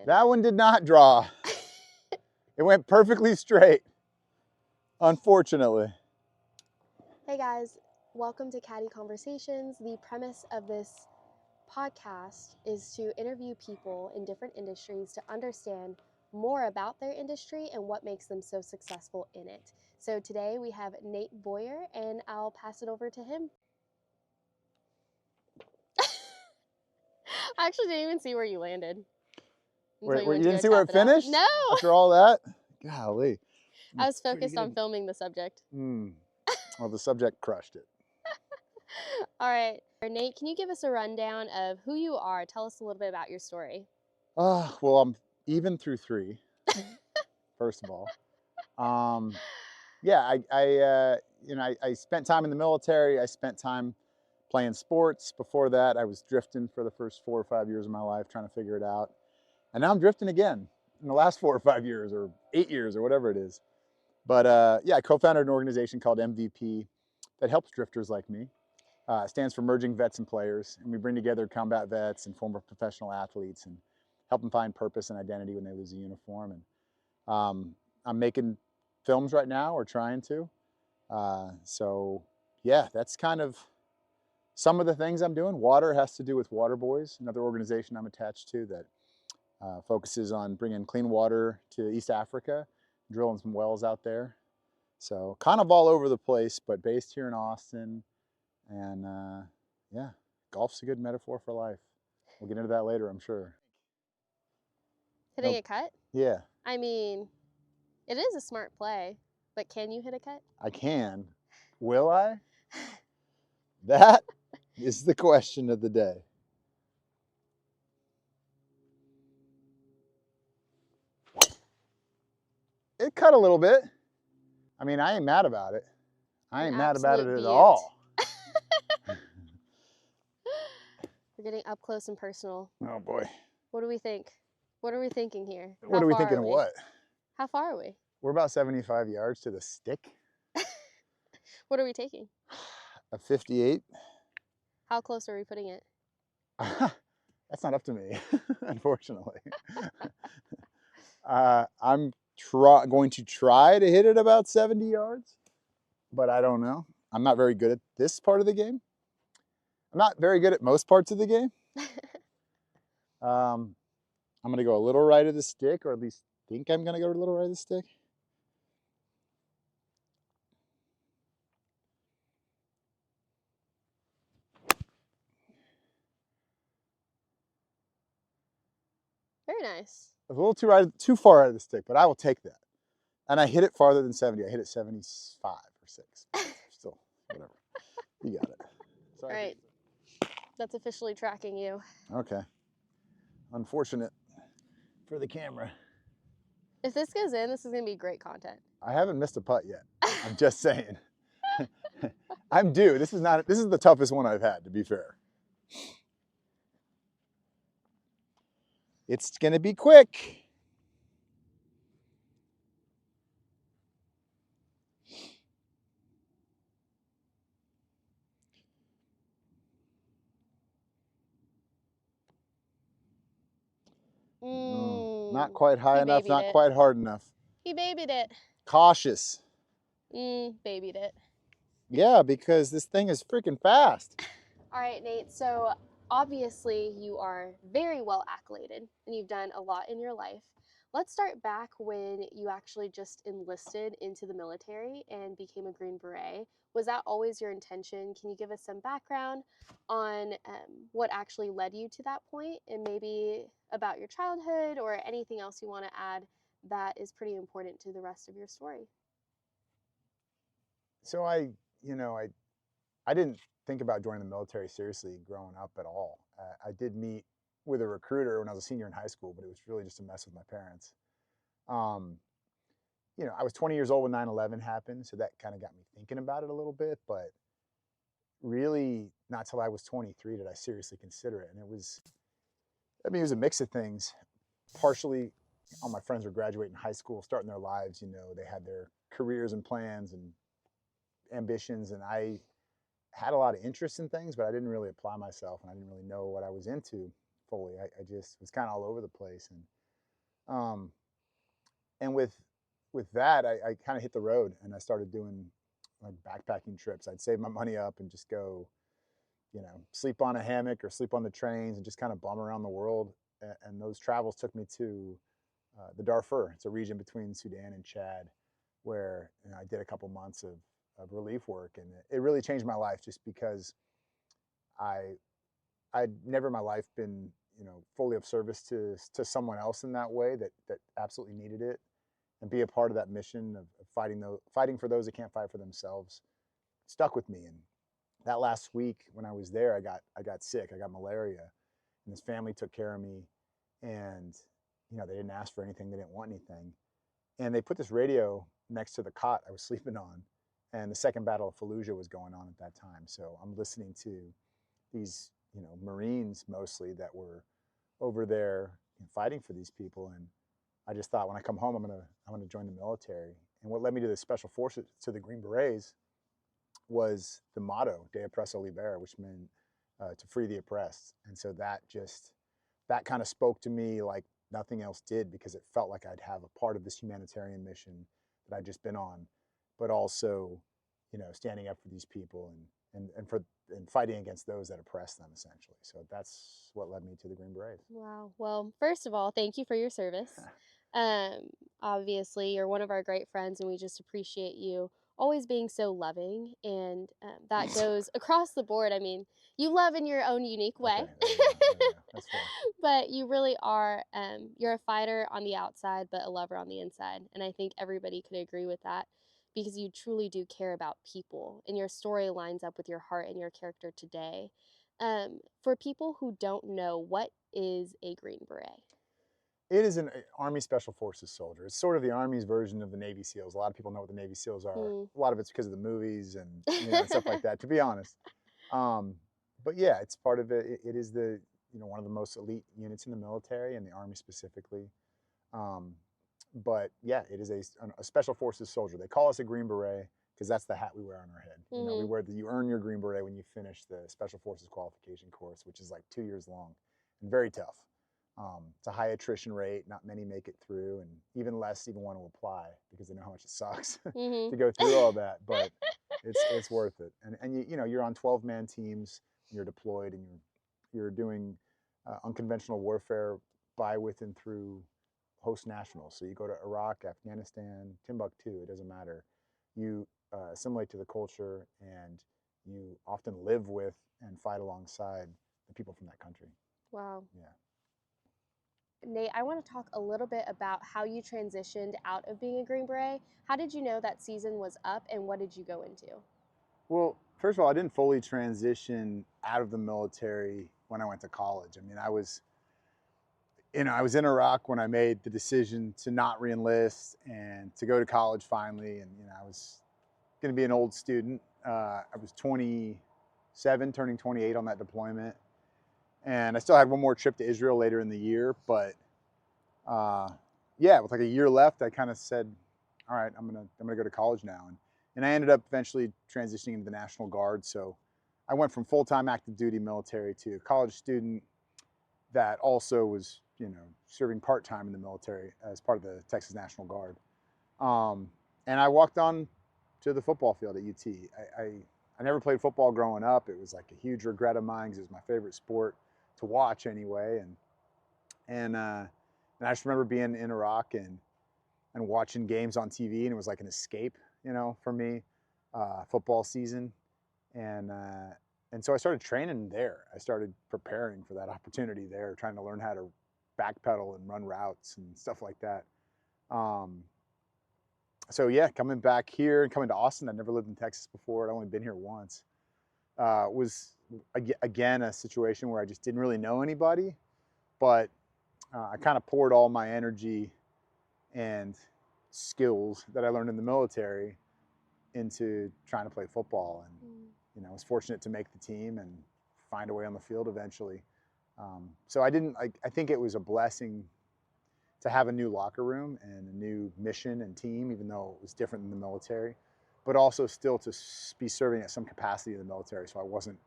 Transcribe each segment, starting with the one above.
That one did not draw. It went perfectly straight, unfortunately. Hey guys, welcome to Caddie Conversations. The premise of this podcast is to interview people in different industries to understand more about their industry and what makes them so successful in it. So today we have Nate Boyer, and I'll pass it over to him. I actually didn't even see where you landed. Wait, you didn't see where it finished? No! After all that? Golly. I was focused on filming the subject. Well, the subject crushed it. All right. Nate, can you give us a rundown of who you are? Tell us a little bit about your story. Well, I'm even through 3, first of all. Yeah, I spent time in the military. I spent time playing sports. Before that, I was drifting for the first 4 or 5 years of my life, trying to figure it out. And now I'm drifting again in the last 4 or 5 years or 8 years or whatever it is. But yeah, I co-founded an organization called MVP that helps drifters like me. It stands for Merging Vets and Players. And we bring together combat vets and former professional athletes and help them find purpose and identity when they lose a uniform. And I'm making films right now, or trying to. So yeah, that's kind of some of the things I'm doing. Water has to do with Water Boys, another organization I'm attached to that focuses on bringing clean water to East Africa, drilling some wells out there. So kind of all over the place, but based here in Austin. And yeah, golf's a good metaphor for life. We'll get into that later, I'm sure. Hitting a cut? Yeah. I mean, it is a smart play, but can you hit a cut? I can. Will I? That is the question of the day. It cut a little bit. I mean, I ain't mad about it. I ain't mad about it at all. We're getting up close and personal. Oh boy. What do we think? What are we thinking here? What are we thinking of what? How far are we? We're about 75 yards to the stick. What are we taking? A 58. How close are we putting it? That's not up to me, unfortunately. I'm going to try to hit it about 70 yards, but I don't know. I'm not very good at this part of the game. I'm not very good at most parts of the game. I'm going to go a little right of the stick, or at least think I'm going to go a little right of the stick. Very nice. A little too far out of the stick, but I will take that. And I hit it farther than 70. I hit it 75 or 6. Still, whatever. You got it. Sorry. All right. That's officially tracking you. Okay. Unfortunate for the camera. If this goes in, this is going to be great content. I haven't missed a putt yet. I'm just saying. I'm due. This is the toughest one I've had, to be fair. It's going to be quick. Not quite high enough, not quite hard enough. He babied it. Cautious. Babied it. Yeah, because this thing is freaking fast. All right, Nate. So obviously you are very well accoladed and you've done a lot in your life. Let's start back when you actually just enlisted into the military and became a Green Beret. Was that always your intention? Can you give us some background on what actually led you to that point, and maybe about your childhood or anything else you want to add that is pretty important to the rest of your story? So I didn't think about joining the military seriously growing up at all. I did meet with a recruiter when I was a senior in high school, but it was really just a mess with my parents. I was 20 years old when 9/11 happened, so that kind of got me thinking about it a little bit, but really not till I was 23 did I seriously consider it. And it was a mix of things. Partially, all my friends were graduating high school, starting their lives, they had their careers and plans and ambitions, and I had a lot of interest in things, but I didn't really apply myself, and I didn't really know what I was into fully. I just was kind of all over the place. And Um, and with that, I kind of hit the road and I started doing like backpacking trips. I'd save my money up and just go, sleep on a hammock or sleep on the trains and just kind of bum around the world. And those travels took me to the Darfur. It's a region between Sudan and Chad, where I did a couple months of relief work, and it really changed my life just because I I'd never in my life been fully of service to someone else in that way that absolutely needed it, and be a part of that mission of fighting for those that can't fight for themselves stuck with me. And that last week when I was there, I got sick. I got malaria, and this family took care of me, and they didn't ask for anything. They didn't want anything, and they put this radio next to the cot I was sleeping on, and the Second Battle of Fallujah was going on at that time. So I'm listening to these Marines mostly that were over there fighting for these people, and I just thought when I come home I'm gonna join the military. And what led me to the Special Forces, to the Green Berets, was the motto "De oppresso libera," which meant to free the oppressed. And so that kind of spoke to me like nothing else did, because it felt like I'd have a part of this humanitarian mission that I'd just been on, but also standing up for these people and fighting against those that oppress them, essentially. So that's what led me to the Green Berets. Wow. Well, first of all, thank you for your service. Obviously, you're one of our great friends, and we just appreciate you always being so loving. And that goes across the board. I mean, you love in your own unique way. Okay, there you go. There you go. That's fair. But you really are, you're a fighter on the outside, but a lover on the inside. And I think everybody could agree with that, because you truly do care about people, and your story lines up with your heart and your character today. For people who don't know, what is a Green Beret? It is an Army Special Forces soldier. It's sort of the Army's version of the Navy SEALs. A lot of people know what the Navy SEAls are. Hmm. A lot of it's because of the movies and stuff like that, to be honest. Um, but yeah, it's part of it. It is one of the most elite units in the military, and the Army specifically. Um, but yeah, it is a Special Forces soldier. They call us a Green Beret because that's the hat we wear on our head. We wear you earn your Green Beret when you finish the Special Forces qualification course, which is like 2 years long and very tough. It's a high attrition rate. Not many make it through, and even less even want to apply because they know how much it sucks Mm-hmm. to go through all that. But it's worth it. And you're on 12-man teams, and you're deployed, and you're doing unconventional warfare by, with, and through host nationals. So you go to Iraq, Afghanistan, Timbuktu. It doesn't matter. You assimilate to the culture, and you often live with and fight alongside the people from that country. Wow. Yeah. Nate, I want to talk a little bit about how you transitioned out of being a Green Beret. How did you know that season was up, and what did you go into? Well, first of all, I didn't fully transition out of the military when I went to college. I mean, I was in Iraq when I made the decision to not reenlist and to go to college finally. And I was going to be an old student. I was 27, turning 28 on that deployment, and I still had one more trip to Israel later in the year. But yeah, with like a year left, I kind of said, "All right, I'm gonna go to college now." And I ended up eventually transitioning into the National Guard. So I went from full-time active duty military to a college student that also was, serving part-time in the military as part of the Texas National Guard. And I walked on to the football field at UT. I never played football growing up. It was like a huge regret of mine because it was my favorite sport to watch anyway. And I just remember being in Iraq and watching games on TV, and it was like an escape, for me, football season. And so I started training there. I started preparing for that opportunity there, trying to learn how to backpedal and run routes and stuff like that. So yeah, coming back here and coming to Austin, I'd never lived in Texas before. I'd only been here once. Was again a situation where I just didn't really know anybody, but I kind of poured all my energy and skills that I learned in the military into trying to play football. And I was fortunate to make the team and find a way on the field eventually. So I think it was a blessing to have a new locker room and a new mission and team, even though it was different than the military, but also still to be serving at some capacity in the military. So I wasn't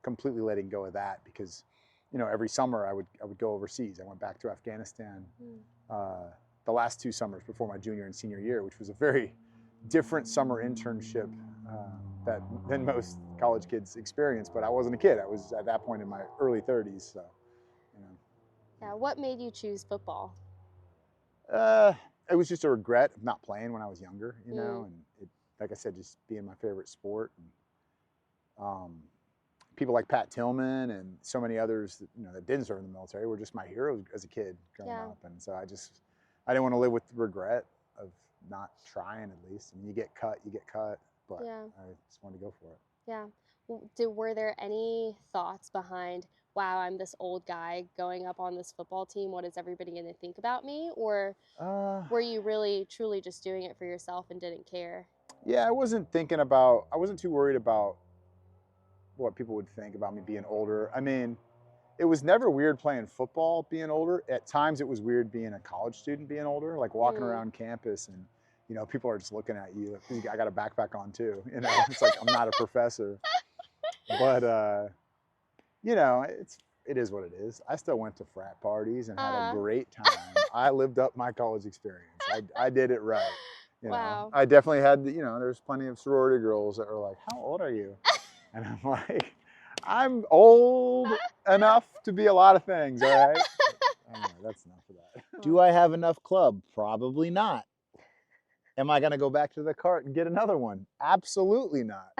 completely letting go of that, because every summer I would go overseas. I went back to Afghanistan the last 2 summers before my junior and senior year, which was a very different summer internship than most college kids experience. But I wasn't a kid. I was at that point in my early 30s. So, you know. Yeah, what made you choose football? It was just a regret of not playing when I was younger, you know, Mm. and like I said, just being my favorite sport. And, people like Pat Tillman and so many others that, that didn't serve in the military were just my heroes as a kid growing Yeah. up. And so I didn't want to live with the regret of not trying at least. I mean, you get cut, but Yeah. I just wanted to go for it. Yeah. Were there any thoughts behind, wow, I'm this old guy going up on this football team. What is everybody going to think about me? Or were you really, truly just doing it for yourself and didn't care? Yeah, I wasn't too worried about what people would think about me being older. I mean, it was never weird playing football being older. At times it was weird being a college student being older, like walking around campus and, people are just looking at you. I got a backpack on too, it's like I'm not a professor. But, it is what it is. I still went to frat parties and had a great time. I lived up my college experience. I did it right. Wow. I definitely had, there's plenty of sorority girls that were like, how old are you? And I'm like, I'm old enough to be a lot of things, all right? Anyway, that's enough of that. Do I have enough club? Probably not. Am I going to go back to the cart and get another one? Absolutely not.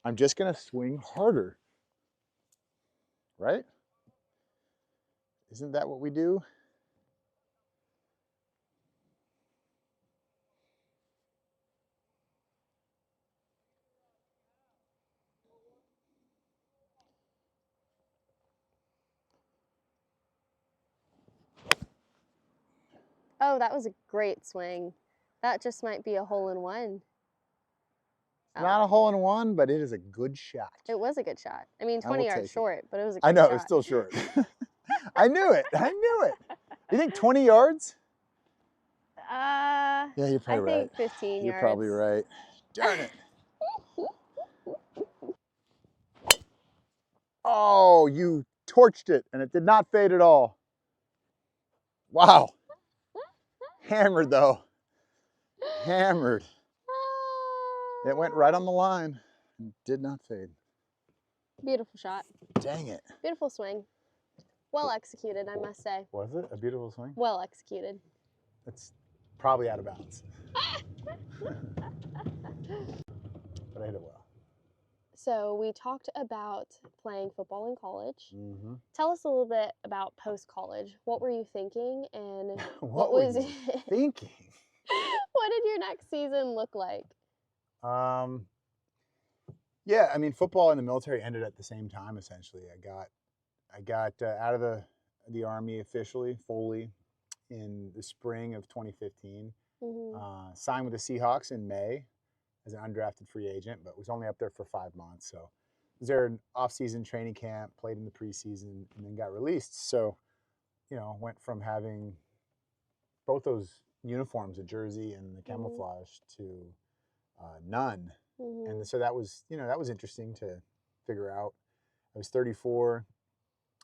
I'm just going to swing harder. Right? Isn't that what we do? Oh, that was a great swing. That just might be a hole in one. It's not a hole in one, but it is a good shot. It was a good shot. I mean, I will 20 yards take it. short, but it was a I good know, shot. it's still short. I knew it. You think 20 yards? Yeah, you're probably right. I think 15 You're yards. probably right. Darn it. Oh, you torched it, and it did not fade at all. Wow. Hammered, though. Hammered. It went right on the line and did not fade. Beautiful shot. Dang it. Beautiful swing. Well executed, I must say. Was it a beautiful swing? Well executed. It's probably out of bounds. But I hit it well. So we talked about playing football in college. Mm-hmm. Tell us a little bit about post-college. What were you thinking, and what was you thinking? What did your next season look like? Yeah, I mean, football and the military ended at the same time. Essentially, I got out of the Army officially, fully, in the spring of 2015. Mm-hmm. Signed with the Seahawks in May as an undrafted free agent, but was only up there for 5 months. So was there an off-season training camp, played in the preseason, and then got released. So, went from having both those uniforms, the jersey and the camouflage, to none. Mm-hmm. And so that was interesting to figure out. I was 34.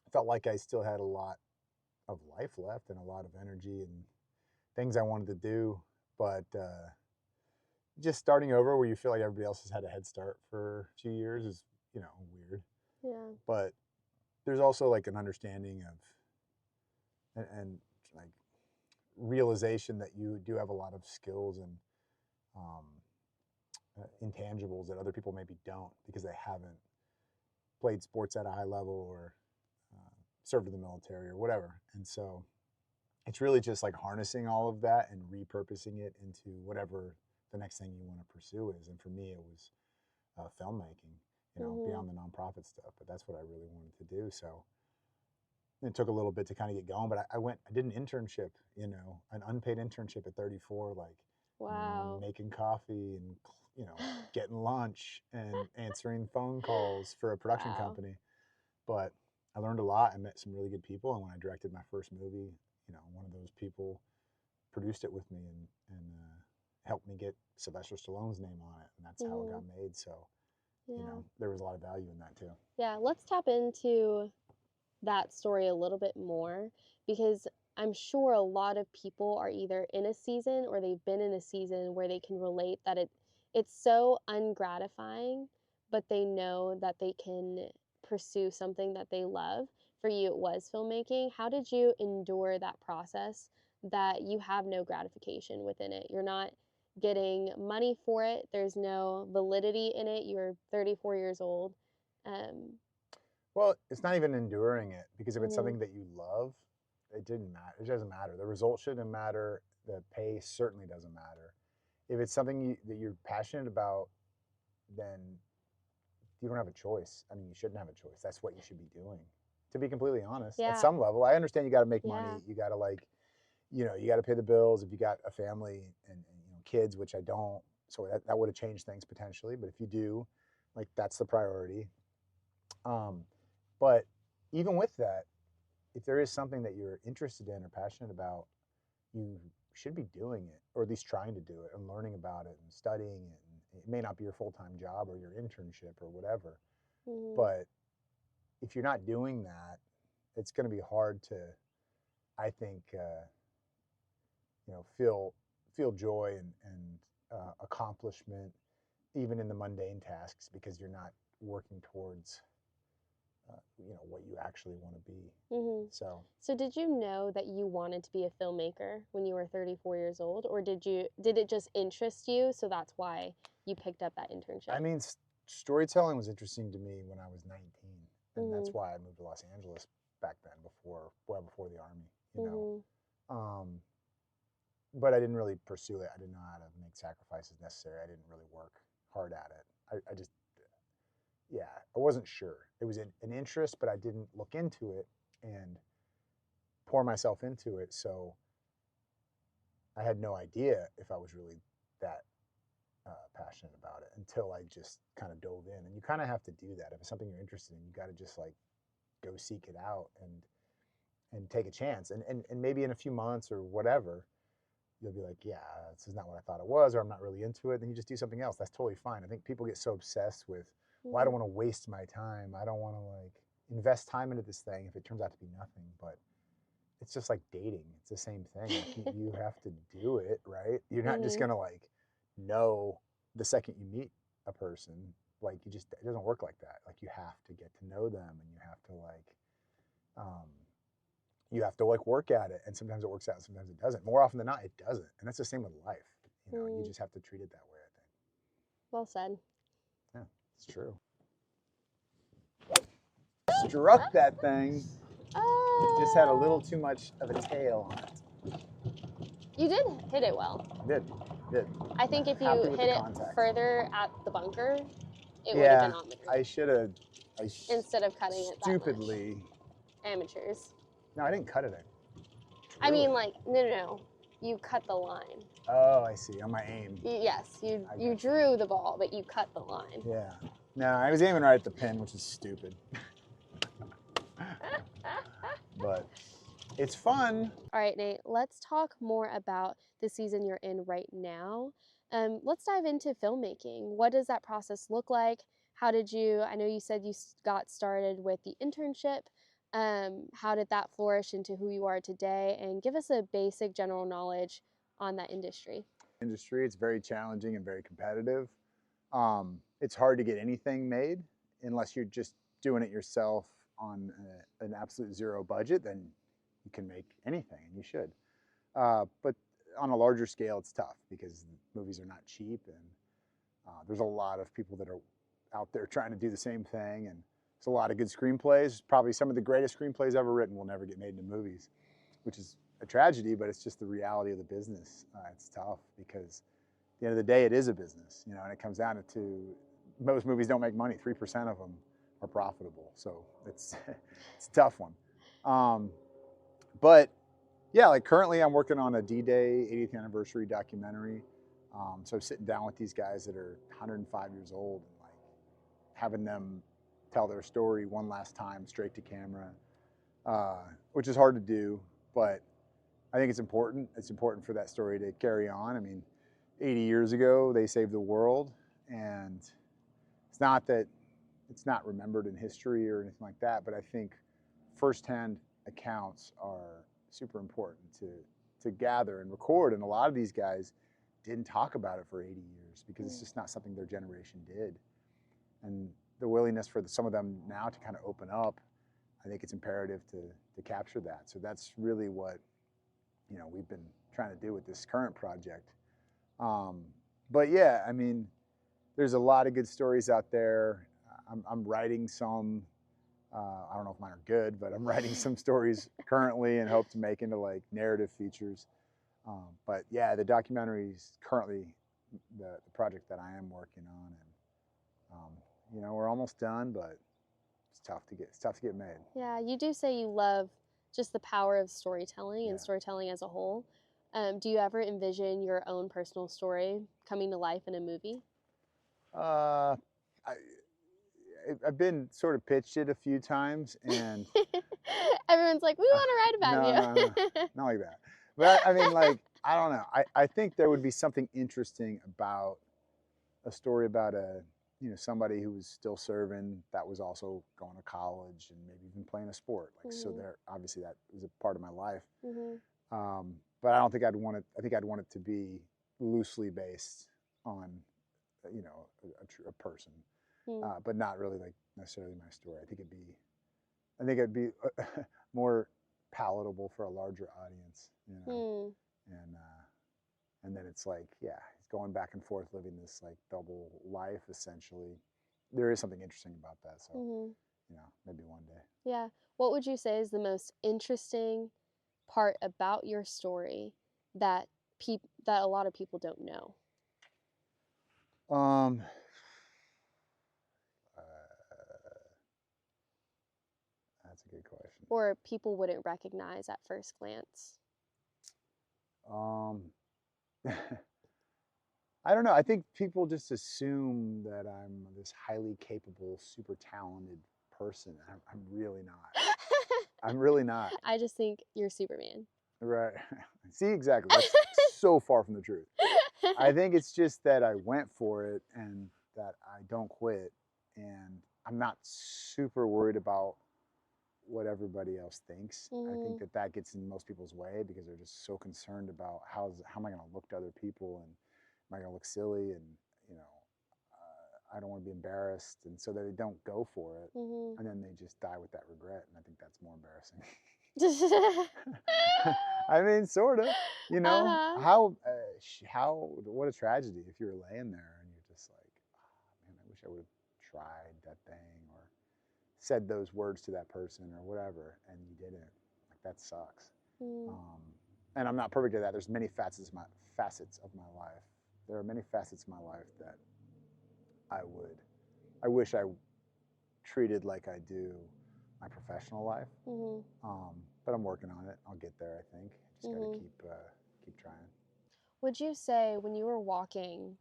I felt like I still had a lot of life left and a lot of energy and things I wanted to do, but just starting over where you feel like everybody else has had a head start for a few years is, weird. Yeah. But there's also like an understanding of and like realization that you do have a lot of skills and intangibles that other people maybe don't because they haven't played sports at a high level or served in the military or whatever. And so it's really just like harnessing all of that and repurposing it into whatever the next thing you want to pursue is. And for me, it was filmmaking, beyond the nonprofit stuff. But that's what I really wanted to do. So it took a little bit to kind of get going. But I did an internship, an unpaid internship at 34, like Wow. making coffee and getting lunch and answering phone calls for a production company. But I learned a lot. I met some really good people, and when I directed my first movie, one of those people produced it with me and helped me get Sylvester Stallone's name on it, and that's how it got made. So, there was a lot of value in that too. Yeah, let's tap into that story a little bit more, because I'm sure a lot of people are either in a season or they've been in a season where they can relate that it's so ungratifying, but they know that they can pursue something that they love. For you, it was filmmaking. How did you endure that process that you have no gratification within it? You're not getting money for it, there's no validity in it. You're 34 years old. Um, Well, it's not even enduring it, because if it's mhm. something that you love, it didn't matter. It doesn't matter. The result shouldn't matter. The pay certainly doesn't matter. If it's something that you're passionate about, then you don't have a choice. I mean, you shouldn't have a choice. That's what you should be doing. To be completely honest, at Yeah, some level, I understand you got to make yeah. money. You got to you got to pay the bills. If you got a family and kids, which I don't, so that would have changed things potentially. But if you do, like, that's the priority. Um, but even with that, if there is something that you're interested in or passionate about, you should be doing it, or at least trying to do it and learning about it and studying it. And it may not be your full-time job or your internship or whatever, Mhm. but if you're not doing that, it's going to be hard to, I think, feel joy and accomplishment, even in the mundane tasks, because you're not working towards what you actually want to be. Mhm. So So did you know that you wanted to be a filmmaker when you were 34 years old, or did it just interest you so that's why you picked up that I internship? mean, storytelling was interesting to me when I was 19, and that's Mhm. why I moved to Los Angeles back then, well before the army, Mhm. Um, but I didn't really pursue it. I didn't know how to make sacrifices necessary. I didn't really work hard at it. I just, yeah, I wasn't sure. It was an interest, but I didn't look into it and pour myself into it. So I had no idea if I was really that passionate about it until I just kind of dove in. And you kind of have to do that. If it's something you're interested in, you got to just like go seek it out and take a chance. And maybe in a few months or whatever, you'll be like, yeah, this is not what I thought it was, or I'm not really into it. Then you just do something else. That's totally fine. I think people get so obsessed with, well, I don't Mhm. want to waste my time. I don't want to like invest time into this thing if it turns out to be nothing. But it's just like dating. It's the same thing. Like you have to do it, right? You're not just Mhm. gonna like know the second you meet a person. Like it doesn't work like that. Like you have to get to know them, and um, you have to like work at it. And sometimes it works out, sometimes it doesn't. More often than not, it doesn't. And that's the same with life. You Mm. just have to treat it that way. I Well said. think. Yeah, it's true. Struck that thing. Just had a little too much of a tail on it. You did hit it well. Did, did. I think if you Happy with the hit it contact. further at the bunker, it would have Yeah, been on the I green should have. I instead of cutting it that much. stupidly. Amateurs. No, I didn't cut it. I I drew mean, it. like, no, no, no. You cut the line. Oh, I see. On my aim. Yes, you I you got you. drew the ball, but you cut the line. Yeah. No, I was aiming right at the pin, which is stupid. But it's fun. All right, Nate, let's talk more about the season you're in right now. Let's dive into filmmaking. What does that process look like? How did you, I know you said you got started with the internship. How did that flourish into who you are today? And give us a basic general knowledge on that industry. Industry. It's very challenging and very competitive. It's hard to get anything made unless you're just doing it yourself on an absolute zero budget. Then you can make anything, and you should. But on a larger scale, it's tough because movies are not cheap, and there's a lot of people that are out there trying to do the same thing, and there's a lot of good screenplays. Probably some of the greatest screenplays ever written will never get made into movies, which is a tragedy, but it's just the reality of the business. It's tough because at the end of the day, it is a business, and it comes down to most movies don't make money. 3% of them are profitable, so it's a tough one. But yeah, like currently I'm working on a D-Day 80th anniversary documentary. So sitting down with these guys that are 105 years old and like having them tell their story one last time straight to camera, which is hard to do, but I think it's important. It's important for that story to carry on. I mean, 80 years ago, they saved the world, and it's not that it's not remembered in history or anything like that, but I think firsthand accounts are super important to gather and record. And a lot of these guys didn't talk about it for 80 years because it's just not something their generation did. And the willingness for some of them now to kind of open up, I think it's imperative to capture that. So that's really what, you know, we've been trying to do with this current project. But yeah, I mean, there's a lot of good stories out there. I'm writing some. I don't know if mine are good, but I'm writing some stories currently and hope to make into like narrative features. But yeah, the documentary is currently the project that I am working on, and you know, we're almost done, but it's tough to get made. Yeah, you do say you love just the power of storytelling and Yeah. storytelling as a whole. Do you ever envision your own personal story coming to life in a movie? Uh, I, I've been sort of pitched it a few times, and Everyone's like, we want to write no, about you. not like that. But I mean, like, I don't know. I think there would be something interesting about a story about you know, somebody who was still serving that was also going to college and maybe even playing a sport. Like, so there, obviously that was a part of my life. But I don't think I'd want it. I think I'd want it to be loosely based on, you know, a person, but not really like necessarily my story. I think it'd be more palatable for a larger audience, you know, and then it's like, yeah, he's going back and forth living this like double life essentially. There is something interesting about that, so you know, maybe one day. Yeah. What would you say is the most interesting part about your story that that a lot of people don't know? Um, uh, that's a good question. Or people wouldn't recognize at first glance? Um, I don't know. I think people just assume that I'm this highly capable, super talented person. I'm really not. I'm really not. I just think you're Superman. Right. See, exactly. That's so far from the truth. I think it's just that I went for it and that I don't quit. And I'm not super worried about what everybody else thinks. I think that gets in most people's way because they're just so concerned about how am I going to look to other people, and am I going to look silly, and you know, I don't want to be embarrassed, and so they don't go for it, and then they just die with that regret, and I think that's more embarrassing. I mean, sort of. You know, what a tragedy if you're laying there and you're just like, oh, man, I wish I would have tried that thing or said those words to that person or whatever, and you didn't. Like, that sucks. And I'm not perfect at that. There's many facets of my life. There are many facets of my life that I wish I treated like I do my professional life. But I'm working on it. I'll get there, I think. Just got to keep trying. Would you say when you were walking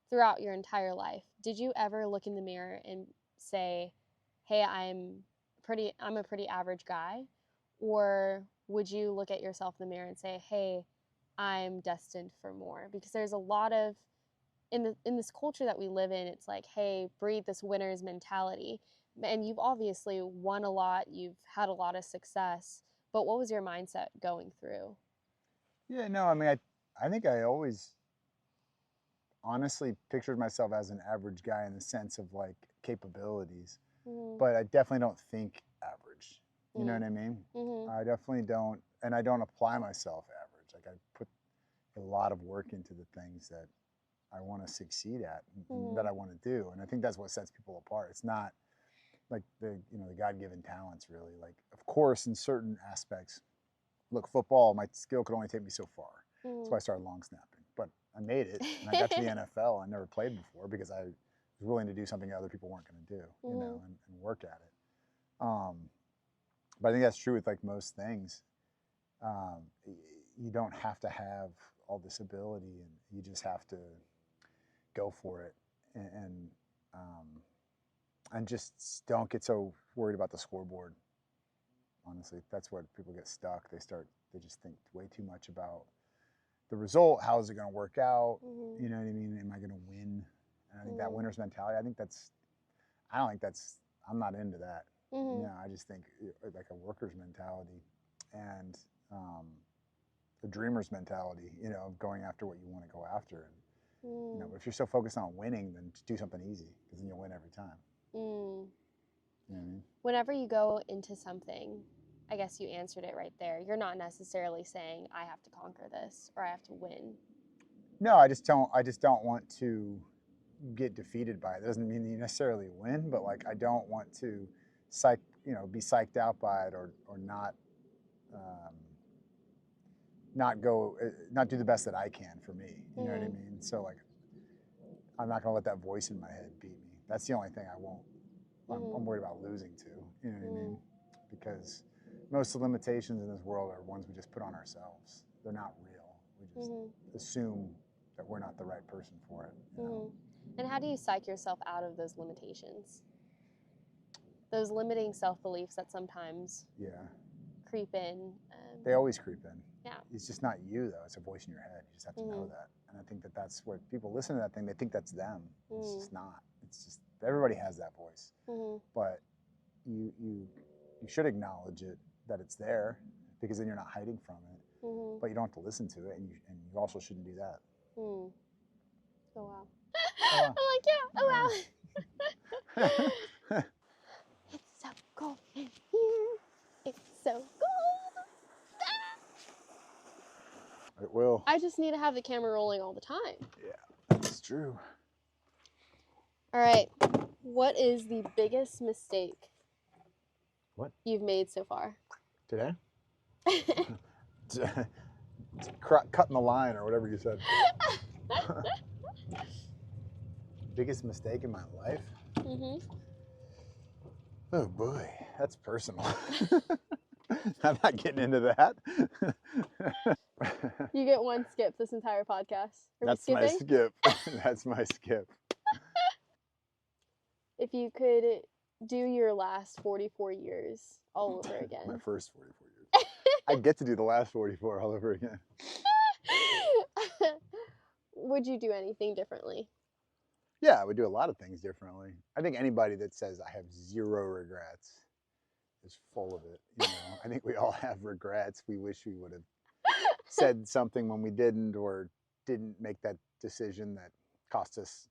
throughout your entire life, did you ever look in the mirror and say, hey, I'm a pretty average guy? Or would you look at yourself in the mirror and say, hey, I'm destined for more? Because there's a lot of in this culture that we live in, it's like, hey, breed this winner's mentality. And you've obviously won a lot, you've had a lot of success, but what was your mindset going through? Yeah, no, I mean, I think I always honestly pictured myself as an average guy in the sense of like capabilities, but I definitely don't think average. You know what I mean? I definitely don't, and I don't apply myself average. Like, I put a lot of work into the things that I want to succeed at and that I want to do, and I think that's what sets people apart. It's not like the God-given talents, really. Like, of course, in certain aspects, look, football, my skill could only take me so far. That's why I started long snapping. But I made it, and I got to the NFL. I never played before because I was willing to do something other people weren't going to do, you know, and work at it. But I think that's true with like most things. You don't have to have all this ability, and you just have to go for it, and just don't get so worried about the scoreboard. Honestly, that's where people get stuck. They just think way too much about the result. How is it going to work out? You know what I mean? Am I going to win? And I think that winner's mentality, I'm not into that. You know, I just think like a worker's mentality. And the dreamer's mentality, you know, of going after what you want to go after. And, you know, Mm. if you're so focused on winning, then just do something easy, because then you'll win every time. Mm. You know what I mean? Whenever you go into something, I guess you answered it right there. You're not necessarily saying I have to conquer this or I have to win. No, I just don't want to get defeated by it. It doesn't mean you necessarily win, but like I don't want to be psyched out by it, or not not do the best that I can for me. You know what I mean? So like I'm not gonna let that voice in my head beat me. That's the only thing I won't. I'm worried about losing to. You know what I mean? Because most of the limitations in this world are ones we just put on ourselves. They're not real. We just assume that we're not the right person for it. You know? And how do you psych yourself out of those limitations? Those limiting self-beliefs that sometimes creep in. They always creep in. Yeah. It's just not you, though. It's a voice in your head. You just have to know that. And I think that that's what people listen to that thing, they think that's them. It's just not. It's just, everybody has that voice. But you should acknowledge it, that it's there, because then you're not hiding from it. But you don't have to listen to it, and you also shouldn't do that. Oh, wow. I'm like, yeah, oh, wow. It's so cold in here. It's so cold. It will. I just need to have the camera rolling all the time. Yeah, that's true. All right. What is the biggest mistake you've made so far? Today? Cutting the line, or whatever you said. Biggest mistake in my life? Oh boy, that's personal. I'm not getting into that. You get one skip this entire podcast. That's my skip. That's my skip. If you could do your last 44 years all over again. My first 44 years. I get to do the last 44 all over again. Would you do anything differently? Yeah, I would do a lot of things differently. I think anybody that says I have zero regrets is full of it. You know, I think we all have regrets. We wish we would have said something when we didn't, or didn't make that decision that cost us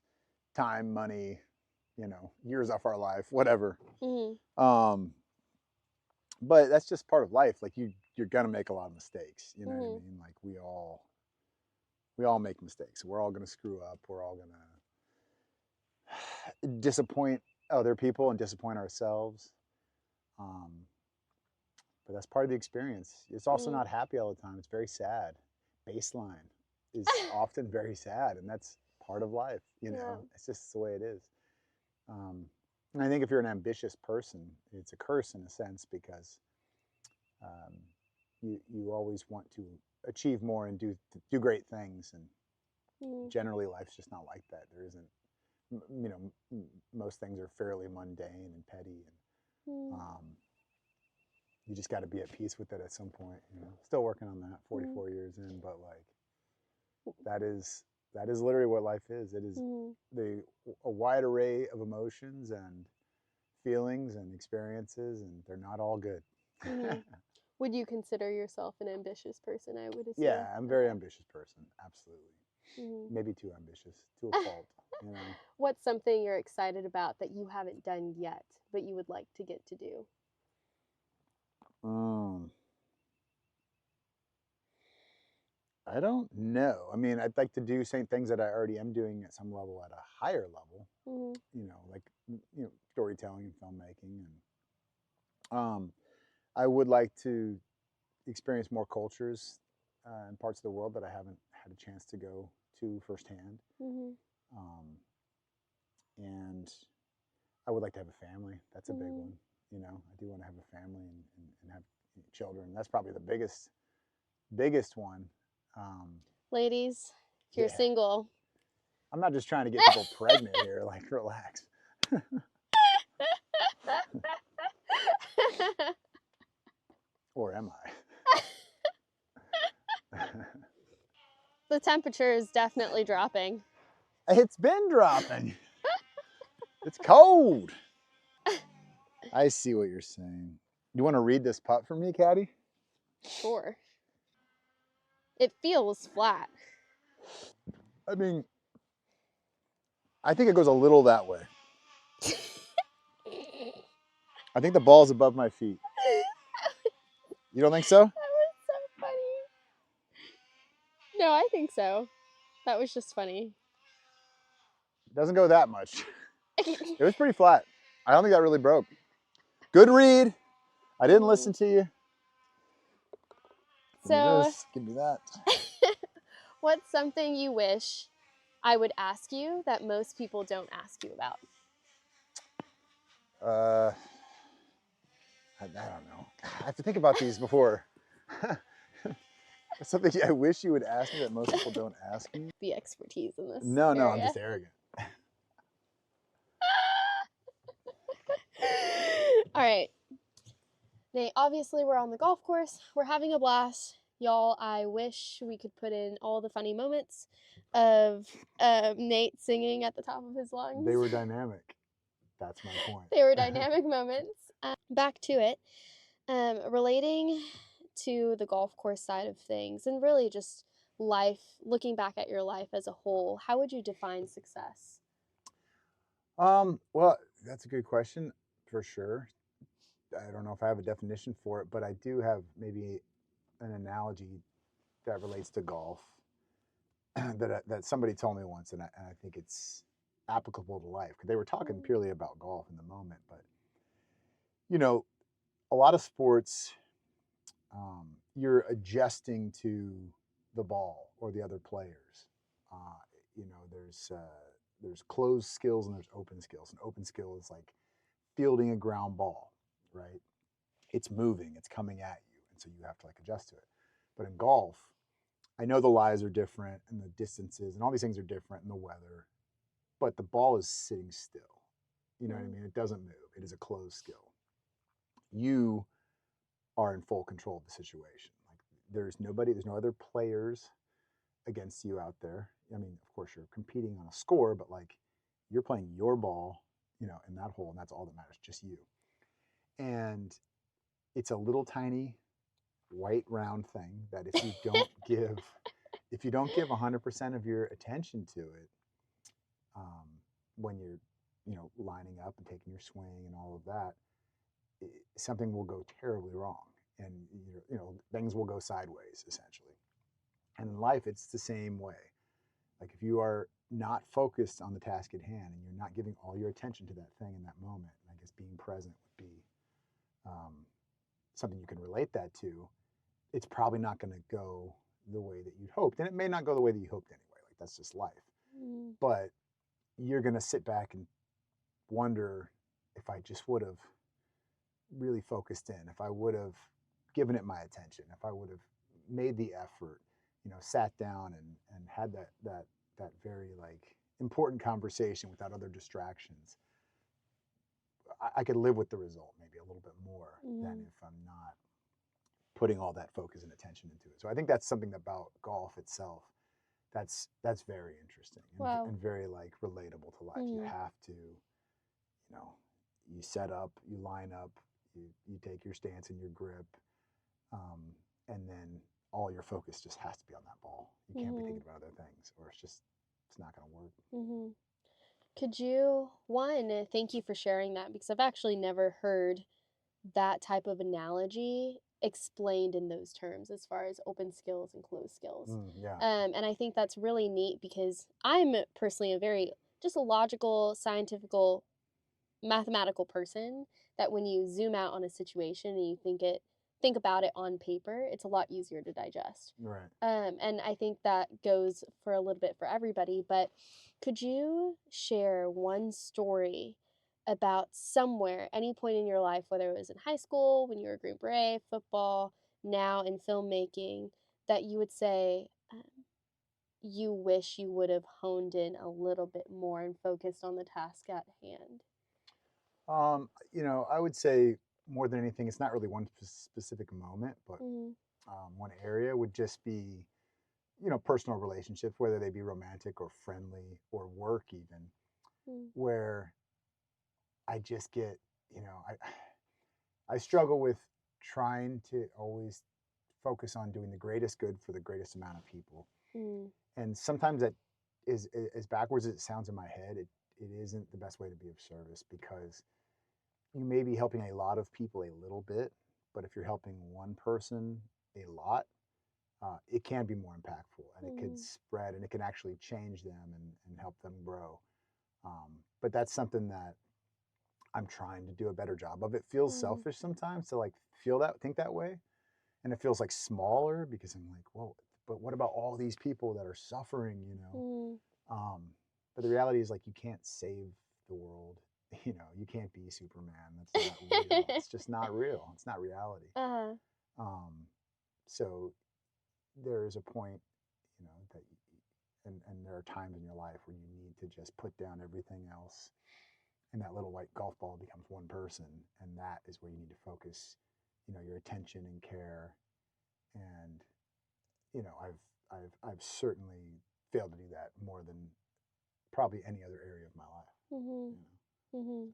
time, money, you know, years off our life, whatever. But that's just part of life. Like you're gonna make a lot of mistakes. You know what I mean? Like we all make mistakes. We're all gonna screw up. We're all gonna disappoint other people and disappoint ourselves. But that's part of the experience. It's also not happy all the time. It's very sad. Baseline is often very sad, and that's part of life. You know, it's just the way it is. And I think if you're an ambitious person, it's a curse in a sense, because you always want to achieve more and do great things, and generally life's just not like that. There isn't, you know, most things are fairly mundane and petty, and you just got to be at peace with it at some point. You know, still working on that 44 years in, but like that is literally what life is. It is a wide array of emotions and feelings and experiences, and they're not all good. Would you consider yourself an ambitious person? I would assume. Yeah, I'm a very ambitious person. Absolutely. Maybe too ambitious, to a fault. You know. What's something you're excited about that you haven't done yet, but you would like to get to do? I don't know. I mean, I'd like to do same things that I already am doing at some level, at a higher level. You know, like, you know, storytelling and filmmaking, and I would like to experience more cultures and parts of the world that I haven't had a chance to go to firsthand. And I would like to have a family. That's a big one. You know, I do want to have a family and have children. That's probably the biggest one. Ladies, if you're single. I'm not just trying to get people pregnant here. Like, relax. Or am I? The temperature is definitely dropping. It's been dropping. It's cold. I see what you're saying. You want to read this putt for me, Caddie? Sure. It feels flat. I mean, I think it goes a little that way. I think the ball's above my feet. You don't think so? That was so funny. No, I think so. That was just funny. It doesn't go that much. It was pretty flat. I don't think that really broke. Good read. I didn't listen to you. Give me So, this. Give me that. what's something you wish I would ask you that most people don't ask you about? I don't know. I have to think about these before. Something I wish you would ask me that most people don't ask me. The expertise in this. No, area. I'm just arrogant. All right. Nate, obviously we're on the golf course. We're having a blast. Y'all, I wish we could put in all the funny moments of Nate singing at the top of his lungs. They were dynamic. That's my point. They were dynamic moments. Back to it. Relating to the golf course side of things and really just life, looking back at your life as a whole, how would you define success? Well, that's a good question for sure. I don't know if I have a definition for it, but I do have maybe an analogy that relates to golf that somebody told me once, and I think it's applicable to life because they were talking purely about golf in the moment. But you know, a lot of sports, you're adjusting to the ball or the other players. You know, there's closed skills and there's open skills. And open skill is like fielding a ground ball, right? It's moving, it's coming at you, and so you have to like adjust to it. But in golf, I know the lies are different and the distances and all these things are different and the weather, but the ball is sitting still. You know what I mean? It doesn't move. It is a closed skill. You are in full control of the situation. Like there's no other players against you out there. I mean, of course you're competing on a score, but like you're playing your ball, you know, in that hole, and that's all that matters, just you. And it's a little tiny white round thing that if you don't give 100% of your attention to it, when you're, you know, lining up and taking your swing and all of that, something will go terribly wrong, and you know things will go sideways essentially. And in life, it's the same way. Like if you are not focused on the task at hand and you're not giving all your attention to that thing in that moment, I guess being present would be something you can relate that to. It's probably not going to go the way that you'd hoped, and it may not go the way that you hoped anyway. Like that's just life. But you're going to sit back and wonder if I just would have really focused in, if I would have given it my attention, if I would have made the effort, you know, sat down and had that very like important conversation without other distractions, I could live with the result maybe a little bit more than if I'm not putting all that focus and attention into it. So I think that's something about golf itself that's very interesting and very like relatable to life. You have to, you know, you set up, you line up, you take your stance and your grip, and then all your focus just has to be on that ball. You can't be thinking about other things, or it's not going to work. Could you, one, thank you for sharing that, because I've actually never heard that type of analogy explained in those terms as far as open skills and closed skills. Yeah. And I think that's really neat because I'm personally a very just a logical, scientific, mathematical person that when you zoom out on a situation and you think about it on paper, it's a lot easier to digest. Right. And I think that goes for a little bit for everybody. But could you share one story about somewhere, any point in your life, whether it was in high school, when you were a Green Beret, football, now in filmmaking, that you would say you wish you would have honed in a little bit more and focused on the task at hand? You know, I would say more than anything, it's not really one specific moment, but one area would just be, you know, personal relationships, whether they be romantic or friendly or work even, where I just get, you know, I struggle with trying to always focus on doing the greatest good for the greatest amount of people. Mm. And sometimes that is as backwards as it sounds in my head. It isn't the best way to be of service, because you may be helping a lot of people a little bit, but if you're helping one person a lot, it can be more impactful, and it could spread, and it can actually change them and help them grow. But that's something that I'm trying to do a better job of. It feels selfish sometimes to like think that way. And it feels like smaller, because I'm like, whoa, but what about all these people that are suffering, you know? But the reality is, like, you can't save the world. You know, you can't be Superman. That's not real. It's just not real. It's not reality. So there is a point, you know, that, and there are times in your life where you need to just put down everything else, and that little white golf ball becomes one person, and that is where you need to focus, you know, your attention and care. And, you know, I've certainly failed to do that more than probably any other area of my life. You know?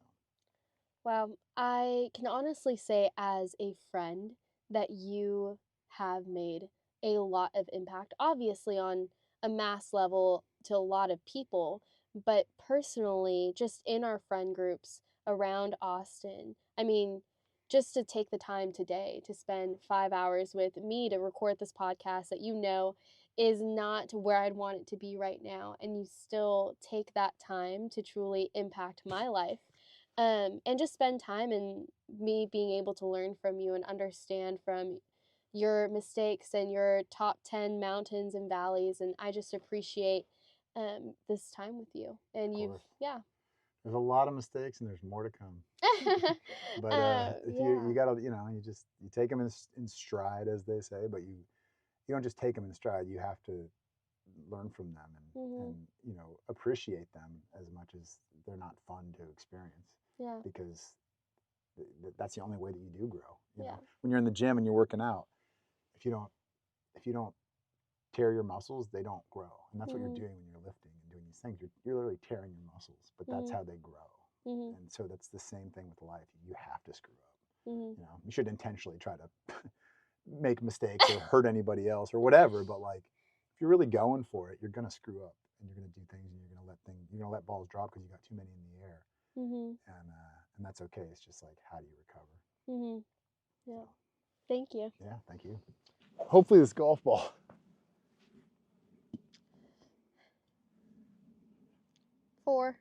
Well, I can honestly say as a friend that you have made a lot of impact, obviously on a mass level to a lot of people, but personally, just in our friend groups around Austin. I mean, just to take the time today to spend 5 hours with me to record this podcast that you know is not where I'd want it to be right now, and you still take that time to truly impact my life. And just spend time and me being able to learn from you and understand from your mistakes and your top 10 mountains and valleys. And I just appreciate this time with you. And yeah. There's a lot of mistakes, and there's more to come. But if Yeah. you gotta, you know, you take them in stride, as they say, but you don't just take them in stride. You have to learn from them, and you know, appreciate them as much as they're not fun to experience. Yeah. Because that's the only way that you do grow. You Yeah. know, when you're in the gym and you're working out, if you don't tear your muscles, they don't grow. And that's what you're doing when you're lifting and doing these things. You're literally tearing your muscles, but that's how they grow. And so that's the same thing with life. You have to screw up. You know, you should intentionally try to make mistakes or hurt anybody else or whatever, but like, if you're really going for it, you're gonna screw up, and you're gonna do things, and you're gonna let balls drop because you got too many in the air. And that's okay. It's just like, how do you recover? Yeah. So. Thank you. Yeah, thank you. Hopefully this golf ball. 4.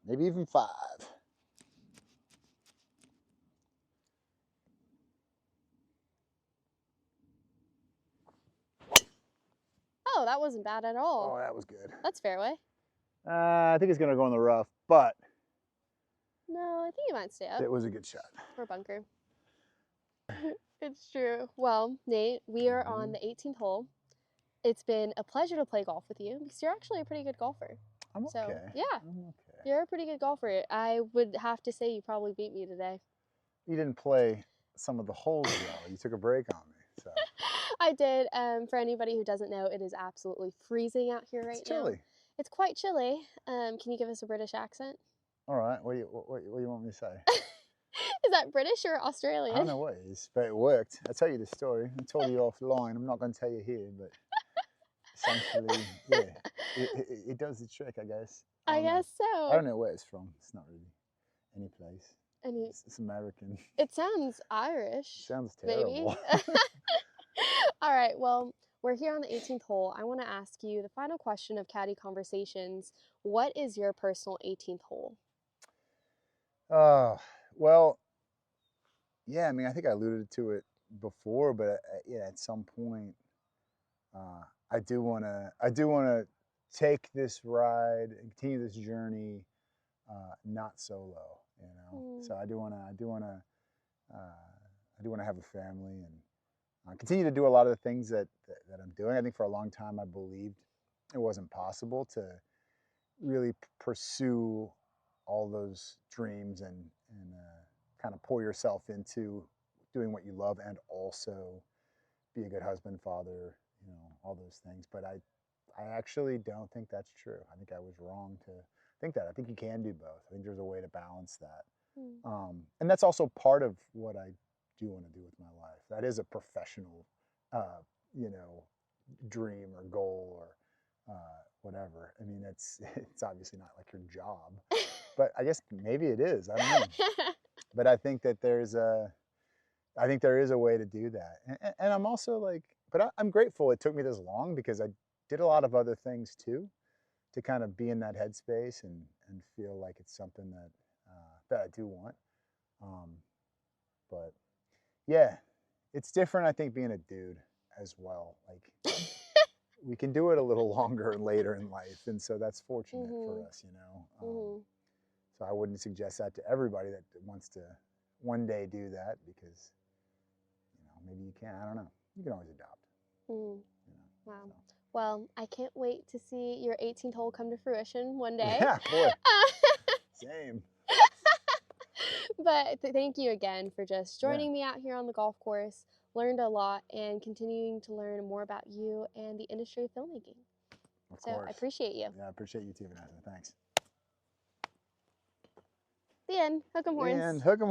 Maybe even 5. Oh, that wasn't bad at all. Oh, that was good. That's fairway. I think it's gonna go in the rough, but no, I think you might stay up. It was a good shot. Or bunker. It's true. Well, Nate, we are on the 18th hole. It's been a pleasure to play golf with you because you're actually a pretty good golfer. I'm okay. So, yeah. I'm okay. You're a pretty good golfer. I would have to say you probably beat me today. You didn't play some of the holes though. You took a break on me. So I did. For anybody who doesn't know, it is absolutely freezing out here right now. It's chilly. It's quite chilly. Can you give us a British accent? All right. What do you want me to say? Is that British or Australian? I don't know what it is, but it worked. I'll tell you the story. I told you offline. I'm not going to tell you here, but essentially, yeah, it does the trick, I guess. I guess so. I don't know where it's from. It's not really any place. It's American. It sounds Irish. Sounds terrible. All right. Well, we're here on the 18th hole. I want to ask you the final question of Caddie Conversations. What is your personal 18th hole? Well, yeah, I mean, I think I alluded to it before, but yeah, at some point, I do want to take this ride and continue this journey, not solo, you know. So I do want to have a family and continue to do a lot of the things that I'm doing. I think for a long time I believed it wasn't possible to really pursue all those dreams and kind of pour yourself into doing what you love and also be a good husband, father, you know, all those things. But I actually don't think that's true. I think I was wrong to think that. I think you can do both. I think there's a way to balance that. And that's also part of what I do want to do with my life. That is a professional, you know, dream or goal or whatever. I mean, it's obviously not like your job, but I guess maybe it is. I don't know. But I think that there is a way to do that, and I'm also like, but I'm grateful it took me this long because I did a lot of other things too, to kind of be in that headspace and feel like it's something that that I do want. Um, but yeah, it's different. I think being a dude as well. Like we can do it a little longer and later in life, and so that's fortunate for us, you know. So I wouldn't suggest that to everybody that wants to one day do that because you know maybe you can't. I don't know. You can always adopt. Mm. You know, Wow. so. Well, I can't wait to see your 18th hole come to fruition one day. Yeah, boy. Same. But thank you again for just Yeah. joining me out here on the golf course. Learned a lot and continuing to learn more about you and the industry of filmmaking. Of So I course. appreciate you. Yeah, I appreciate you too, Vanessa. Thanks. The end. Hook 'em horns. And hook 'em